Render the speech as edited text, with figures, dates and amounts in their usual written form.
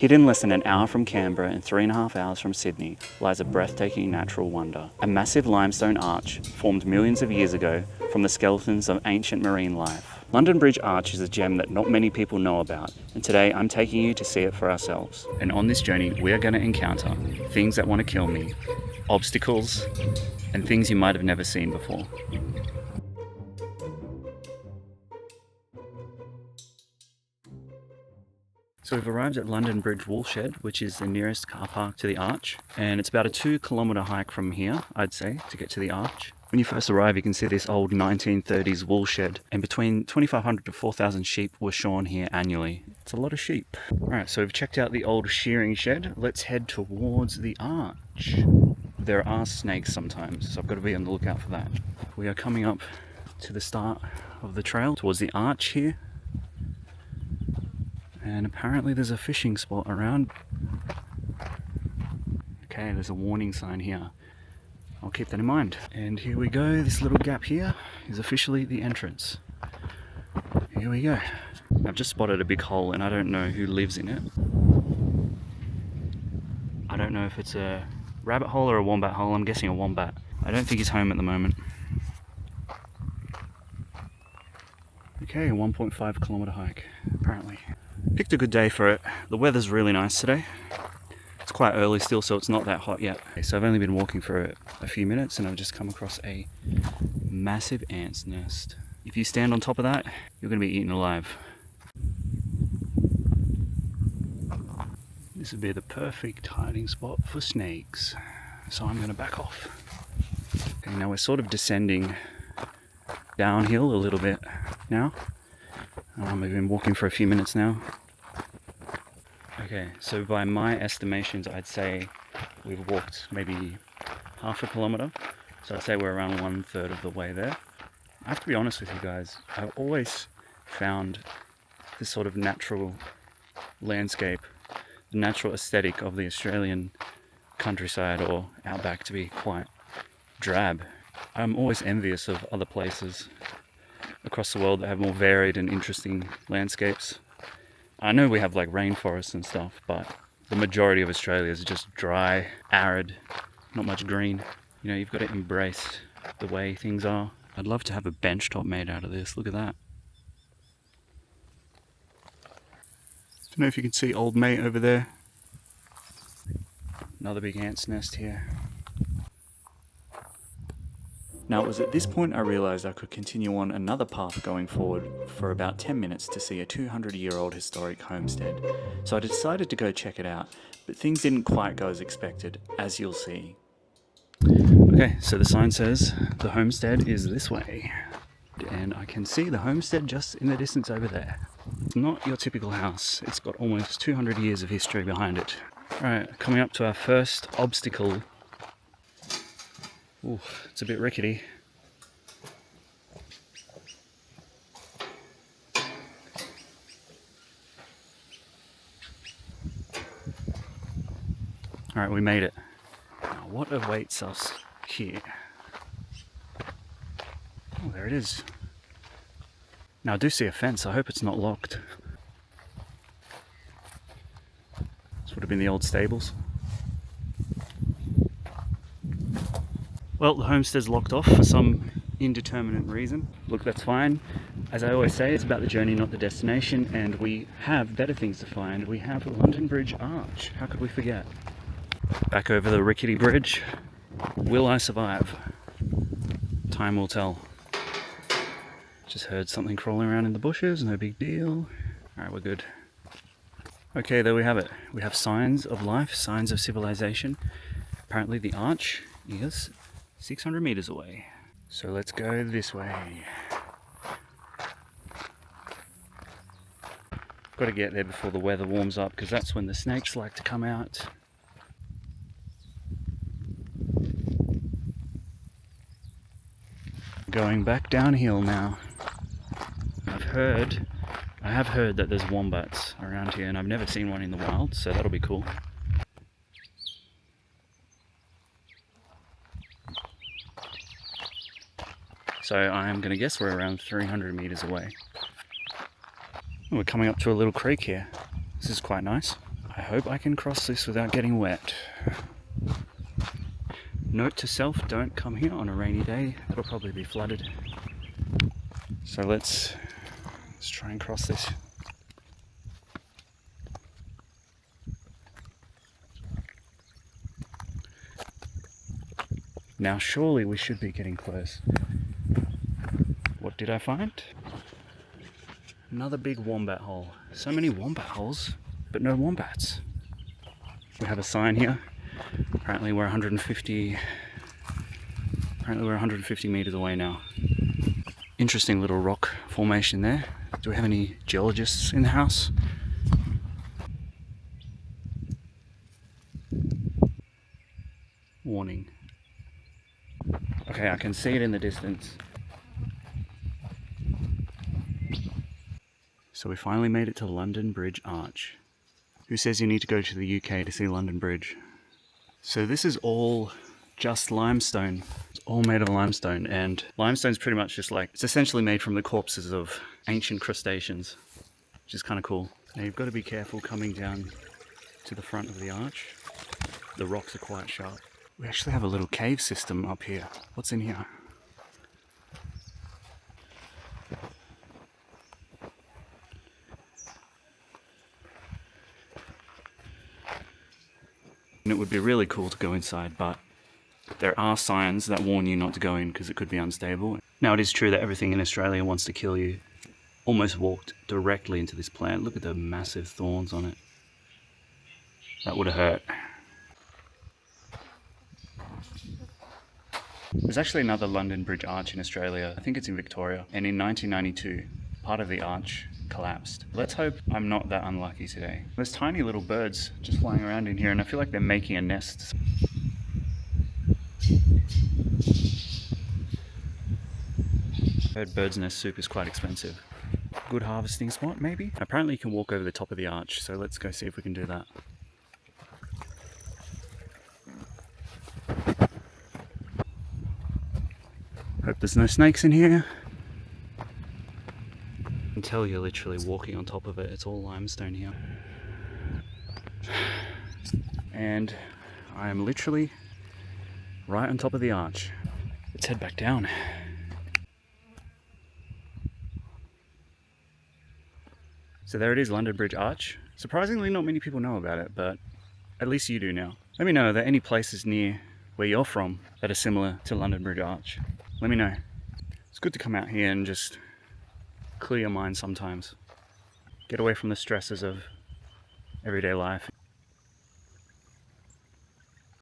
Hidden less than an hour from Canberra and 3.5 hours from Sydney lies a breathtaking natural wonder. A massive limestone arch formed millions of years ago from the skeletons of ancient marine life. London Bridge Arch is a gem that not many people know about, and today I'm taking you to see it for ourselves. And on this journey, we are going to encounter things that want to kill me, obstacles, and things you might have never seen before. So we've arrived at London Bridge Woolshed, which is the nearest car park to the arch, and it's about a 2-kilometre hike from here, I'd say, to get to the arch. When you first arrive, you can see this old 1930s woolshed, and between 2,500 to 4,000 sheep were shorn here annually. It's a lot of sheep. Alright, so we've checked out the old shearing shed. Let's head towards the arch. There are snakes sometimes, so I've got to be on the lookout for that. We are coming up to the start of the trail towards the arch here. And apparently there's a fishing spot around. Okay, there's a warning sign here. I'll keep that in mind. And here we go, this little gap here is officially the entrance. Here we go. I've just spotted a big hole and I don't know who lives in it. I don't know if it's a rabbit hole or a wombat hole. I'm guessing a wombat. I don't think he's home at the moment. Okay, a 1.5 kilometre hike, apparently. Picked a good day for it. The weather's really nice today. It's quite early still, so it's not that hot yet. So I've only been walking for a few minutes and I've just come across a massive ant's nest. If you stand on top of that, you're going to be eaten alive. This would be the perfect hiding spot for snakes. So I'm going to back off. Okay, now we're sort of descending downhill a little bit now. We've been walking for a few minutes now. Okay, so by my estimations, I'd say we've walked maybe half a kilometre. So I'd say we're around 1/3 of the way there. I have to be honest with you guys, I've always found this sort of natural landscape, the natural aesthetic of the Australian countryside or outback to be quite drab. I'm always envious of other places across the world that have more varied and interesting landscapes. I know we have like rainforests and stuff, but the majority of Australia is just dry, arid, not much green. You know, you've got to embrace the way things are. I'd love to have a bench top made out of this. Look at that. Don't know if you can see old mate over there. Another big ant's nest here. Now it was at this point I realised I could continue on another path going forward for about 10 minutes to see a 200-year-old historic homestead. So I decided to go check it out, but things didn't quite go as expected, as you'll see. Okay, so the sign says the homestead is this way. And I can see the homestead just in the distance over there. It's not your typical house. It's got almost 200 years of history behind it. Alright, coming up to our first obstacle. Ooh, it's a bit rickety. Alright, we made it. Now, what awaits us here? Oh, there it is. Now, I do see a fence. I hope it's not locked. This would have been the old stables. Well, the homestead's locked off for some indeterminate reason. Look, that's fine. As I always say, it's about the journey, not the destination, and we have better things to find. We have the London Bridge Arch. How could we forget? Back over the rickety bridge. Will I survive? Time will tell. Just heard something crawling around in the bushes, no big deal. Alright, we're good. Okay, there we have it. We have signs of life, signs of civilization. Apparently the arch is 600 meters away. So let's go this way. Got to get there before the weather warms up because that's when the snakes like to come out. Going back downhill now. I have heard that there's wombats around here and I've never seen one in the wild, so that'll be cool. So I'm going to guess we're around 300 meters away. We're coming up to a little creek here. This is quite nice. I hope I can cross this without getting wet. Note to self, don't come here on a rainy day. It'll probably be flooded. So let's try and cross this. Now surely we should be getting close. What did I find? Another big wombat hole. So many wombat holes, but no wombats. We have a sign here. Apparently we're 150 meters away now. Interesting little rock formation there. Do we have any geologists in the house? Warning. Okay, I can see it in the distance. So we finally made it to London Bridge Arch. Who says you need to go to the UK to see London Bridge? So this is all just limestone. It's all made of limestone, and limestone's pretty much just like, it's essentially made from the corpses of ancient crustaceans, which is kind of cool. Now you've got to be careful coming down to the front of the arch. The rocks are quite sharp. We actually have a little cave system up here. What's in here? And it would be really cool to go inside, but there are signs that warn you not to go in because it could be unstable. Now it is true that everything in Australia wants to kill you. Almost walked directly into this plant. Look at the massive thorns on it. That would have hurt. There's actually another London Bridge Arch in Australia. I think it's in Victoria. And in 1992, part of the arch collapsed. Let's hope I'm not that unlucky today. There's tiny little birds just flying around in here, and I feel like they're making a nest. I heard bird's nest soup is quite expensive. Good harvesting spot, maybe? Apparently you can walk over the top of the arch, so let's go see if we can do that. Hope there's no snakes in here. Until you're literally walking on top of it, it's all limestone here. And I am literally right on top of the arch. Let's head back down. So there it is, London Bridge Arch. Surprisingly, not many people know about it, but at least you do now. Let me know, are there any places near where you're from that are similar to London Bridge Arch? Let me know. It's good to come out here and just clear your mind sometimes. Get away from the stresses of everyday life